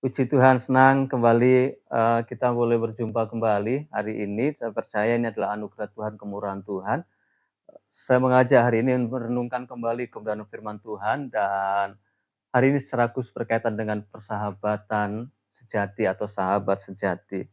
Puji Tuhan, senang kembali, kita boleh berjumpa kembali hari ini. Saya percaya ini adalah anugerah Tuhan, kemurahan Tuhan. Saya mengajak hari ini merenungkan kembali kebenaran firman Tuhan, dan hari ini secara khusus berkaitan dengan persahabatan sejati atau sahabat sejati.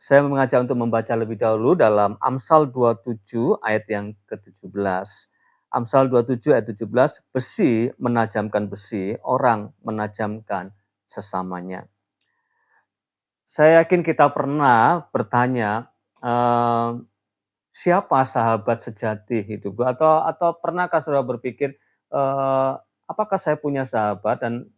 Saya mengajak untuk membaca lebih dahulu dalam Amsal 27 ayat yang ke-17. Amsal 27 ayat 17, besi menajamkan besi, orang menajamkan sesamanya. Saya yakin kita pernah bertanya, siapa sahabat sejati hidupku? Atau pernahkah saudara berpikir, apakah saya punya sahabat dan,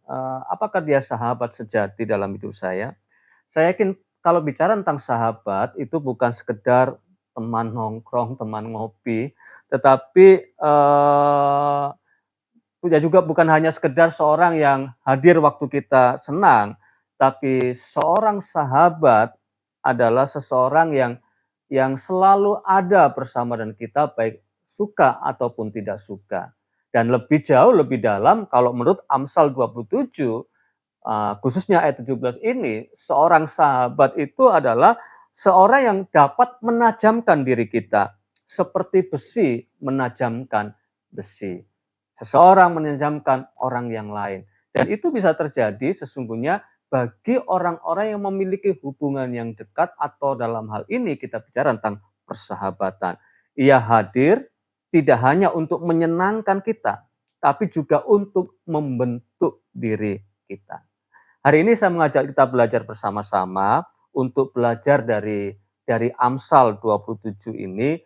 apakah dia sahabat sejati dalam hidup saya? Saya yakin kalau bicara tentang sahabat itu bukan sekedar teman nongkrong, teman ngopi, tetapi, ya juga bukan hanya sekedar seorang yang hadir waktu kita senang, tapi seorang sahabat adalah seseorang yang selalu ada bersama dengan kita, baik suka ataupun tidak suka. Dan lebih jauh, lebih dalam, kalau menurut Amsal 27, khususnya ayat 17 ini, seorang sahabat itu adalah seorang yang dapat menajamkan diri kita, seperti besi menajamkan besi. Seseorang menajamkan orang yang lain. Dan itu bisa terjadi sesungguhnya bagi orang-orang yang memiliki hubungan yang dekat, atau dalam hal ini kita bicara tentang persahabatan. Ia hadir tidak hanya untuk menyenangkan kita, tapi juga untuk membentuk diri kita. Hari ini saya mengajak kita belajar bersama-sama untuk belajar dari Amsal 27 ini.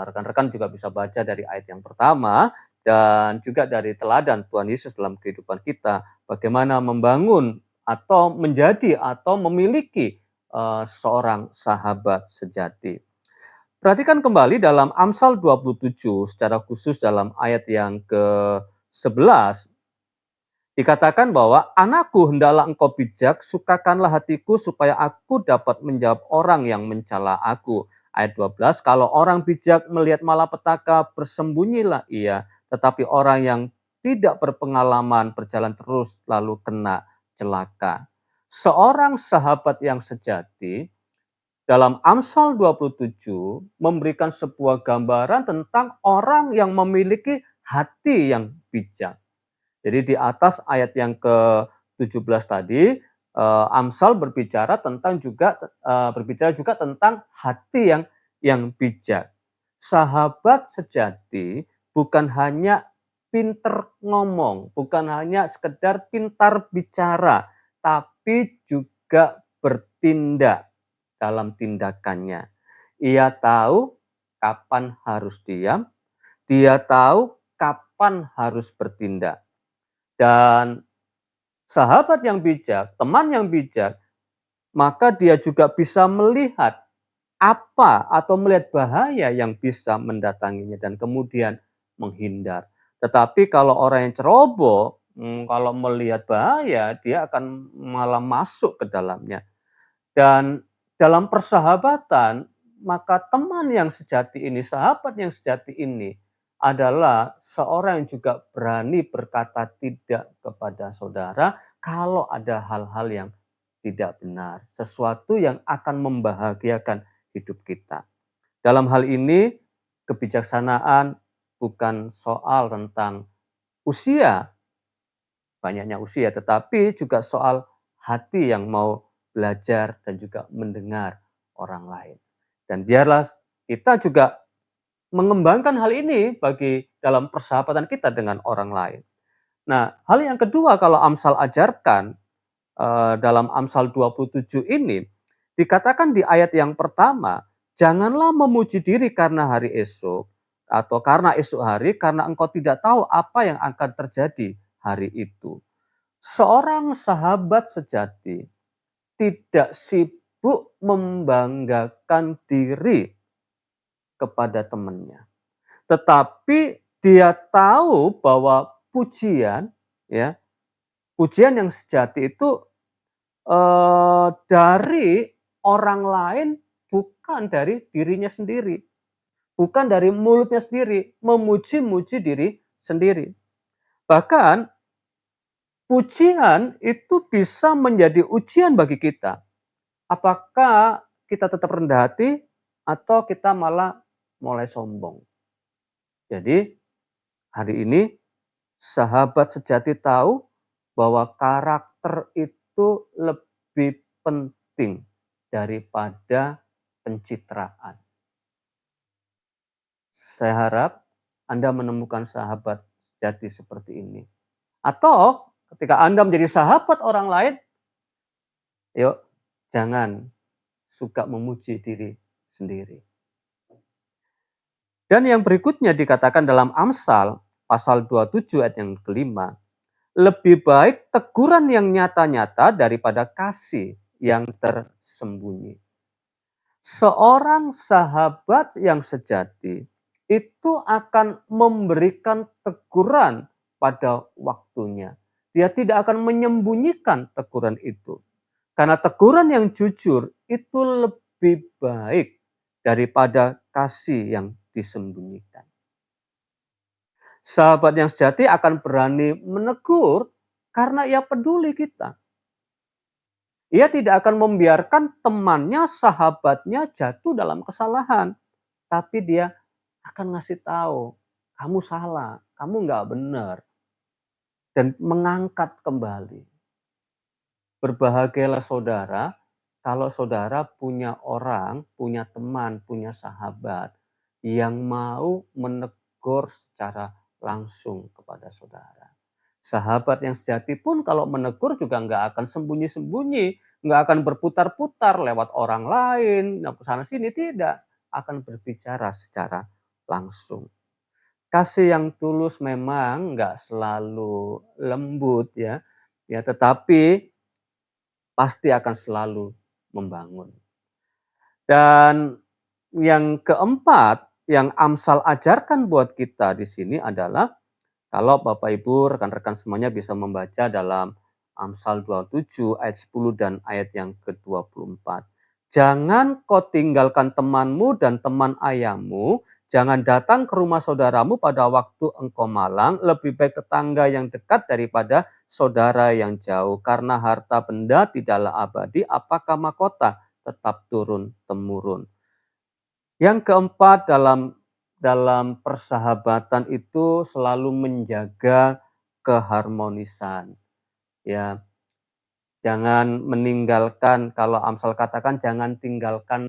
Rekan-rekan juga bisa baca dari ayat yang pertama dan juga dari teladan Tuhan Yesus dalam kehidupan kita, bagaimana membangun atau menjadi atau memiliki seorang sahabat sejati. Perhatikan kembali dalam Amsal 27, secara khusus dalam ayat yang ke-11, dikatakan bahwa, "Anakku, hendaklah engkau bijak, sukakanlah hatiku supaya aku dapat menjawab orang yang mencela aku." Ayat 12, "Kalau orang bijak melihat malapetaka, bersembunyilah ia, tetapi orang yang tidak berpengalaman berjalan terus lalu kena celaka." Seorang sahabat yang sejati dalam Amsal 27 memberikan sebuah gambaran tentang orang yang memiliki hati yang bijak. Jadi di atas ayat yang ke-17 tadi, Amsal berbicara juga tentang hati yang bijak. Sahabat sejati bukan hanya pinter ngomong, bukan hanya sekedar pintar bicara, tapi juga bertindak dalam tindakannya. Ia tahu kapan harus diam, dia tahu kapan harus bertindak. Dan sahabat yang bijak, teman yang bijak, maka dia juga bisa melihat apa atau melihat bahaya yang bisa mendatanginya dan kemudian menghindar. Tetapi kalau orang yang ceroboh, kalau melihat bahaya, dia akan malah masuk ke dalamnya. Dan dalam persahabatan, maka teman yang sejati ini, sahabat yang sejati ini adalah seorang yang juga berani berkata tidak kepada saudara kalau ada hal-hal yang tidak benar, sesuatu yang akan membahagiakan hidup kita. Dalam hal ini, kebijaksanaan bukan soal tentang usia, banyaknya usia, tetapi juga soal hati yang mau belajar dan juga mendengar orang lain. Dan biarlah kita juga mengembangkan hal ini bagi dalam persahabatan kita dengan orang lain. Nah, hal yang kedua kalau Amsal ajarkan dalam Amsal 27 ini, dikatakan di ayat yang pertama, "Janganlah memuji diri karena hari esok, atau karena esok hari, karena engkau tidak tahu apa yang akan terjadi hari itu." Seorang sahabat sejati tidak sibuk membanggakan diri kepada temannya, tetapi dia tahu bahwa pujian, ya, pujian yang sejati itu dari orang lain, bukan dari dirinya sendiri, bukan dari mulutnya sendiri, memuji-muji diri sendiri. Bahkan pujian itu bisa menjadi ujian bagi kita. Apakah kita tetap rendah hati atau kita malah mulai sombong? Jadi hari ini sahabat sejati tahu bahwa karakter itu lebih penting daripada pencitraan. Saya harap Anda menemukan sahabat sejati seperti ini. Atau ketika Anda menjadi sahabat orang lain, yuk jangan suka memuji diri sendiri. Dan yang berikutnya dikatakan dalam Amsal pasal 27 ayat yang kelima, lebih baik teguran yang nyata-nyata daripada kasih yang tersembunyi. Seorang sahabat yang sejati itu akan memberikan teguran pada waktunya. Dia tidak akan menyembunyikan teguran itu. Karena teguran yang jujur itu lebih baik daripada kasih yang disembunyikan. Sahabat yang sejati akan berani menegur karena ia peduli kita. Ia tidak akan membiarkan temannya, sahabatnya jatuh dalam kesalahan. Tapi dia akan ngasih tahu, kamu salah, kamu nggak benar. Dan mengangkat kembali. Berbahagialah saudara, kalau saudara punya orang, punya teman, punya sahabat yang mau menegur secara langsung kepada saudara. Sahabat yang sejati pun kalau menegur juga nggak akan sembunyi-sembunyi, nggak akan berputar-putar lewat orang lain, sana sini, tidak. Akan berbicara secara langsung. Kasih yang tulus memang nggak selalu lembut ya, tetapi pasti akan selalu membangun. Dan yang keempat, yang Amsal ajarkan buat kita di sini adalah kalau Bapak Ibu, rekan-rekan semuanya bisa membaca dalam Amsal 27 ayat 10 dan ayat yang ke-24. Jangan kau tinggalkan temanmu dan teman ayahmu, jangan datang ke rumah saudaramu pada waktu engkau malang, lebih baik tetangga yang dekat daripada saudara yang jauh. Karena harta benda tidaklah abadi, apakah mahkota tetap turun-temurun. Yang keempat, dalam persahabatan itu selalu menjaga keharmonisan. Ya, jangan meninggalkan, kalau Amsal katakan jangan tinggalkan,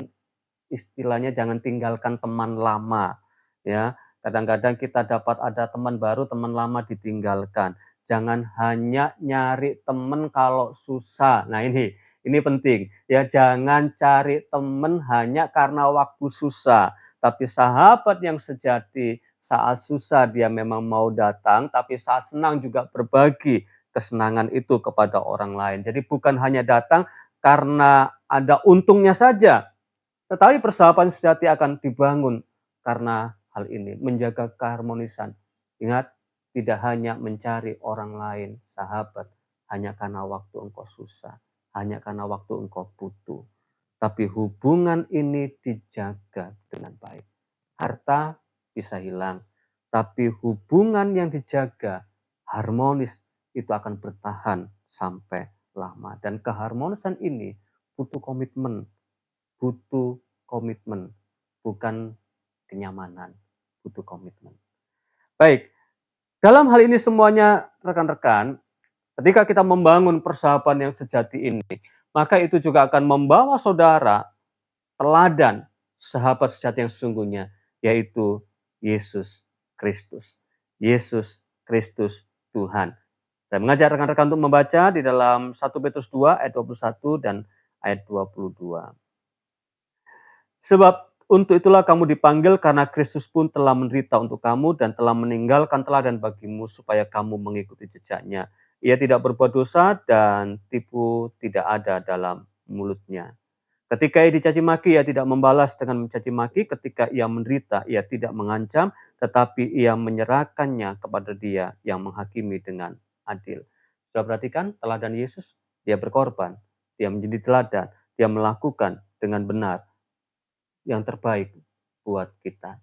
istilahnya jangan tinggalkan teman lama. Ya, kadang-kadang kita dapat ada teman baru, teman lama ditinggalkan. Jangan hanya nyari teman kalau susah. Nah, ini penting. Ya, jangan cari teman hanya karena waktu susah. Tapi sahabat yang sejati, saat susah dia memang mau datang, tapi saat senang juga berbagi kesenangan itu kepada orang lain. Jadi bukan hanya datang karena ada untungnya saja, tetapi persahabatan sejati akan dibangun karena hal ini, menjaga keharmonisan. Ingat, tidak hanya mencari orang lain, sahabat, hanya karena waktu engkau susah, hanya karena waktu engkau butuh. Tapi hubungan ini dijaga dengan baik. Harta bisa hilang, tapi hubungan yang dijaga, harmonis, itu akan bertahan sampai lama. Dan keharmonisan ini butuh komitmen, bukan kenyamanan, butuh komitmen. Baik, dalam hal ini semuanya rekan-rekan, ketika kita membangun persahabatan yang sejati ini, maka itu juga akan membawa saudara teladan sahabat sejati yang sesungguhnya, yaitu Yesus Kristus. Yesus Kristus Tuhan. Saya mengajak rekan-rekan untuk membaca di dalam 1 Petrus 2 ayat 21 dan ayat 22. Sebab untuk itulah kamu dipanggil, karena Kristus pun telah menderita untuk kamu dan telah meninggalkan teladan bagimu supaya kamu mengikuti jejaknya. Ia tidak berbuat dosa dan tipu tidak ada dalam mulutnya. Ketika ia dicaci maki, ia tidak membalas dengan mencaci maki. Ketika ia menderita, ia tidak mengancam, tetapi ia menyerahkannya kepada Dia yang menghakimi dengan adil. Sudah perhatikan teladan Yesus? Dia berkorban, dia menjadi teladan, dia melakukan dengan benar yang terbaik buat kita.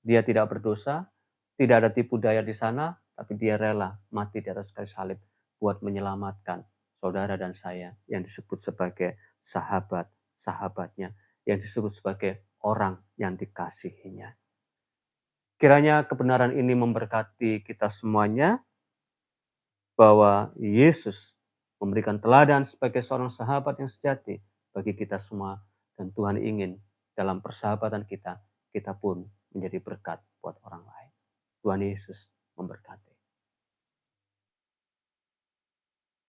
Dia tidak berdosa, tidak ada tipu daya di sana, tapi dia rela mati di atas kayu salib buat menyelamatkan saudara dan saya yang disebut sebagai sahabat-sahabatnya, yang disebut sebagai orang yang dikasihinya. Kiranya kebenaran ini memberkati kita semuanya, bahwa Yesus memberikan teladan sebagai seorang sahabat yang sejati bagi kita semua, dan Tuhan ingin dalam persahabatan kita, kita pun menjadi berkat buat orang lain. Tuhan Yesus memberkati.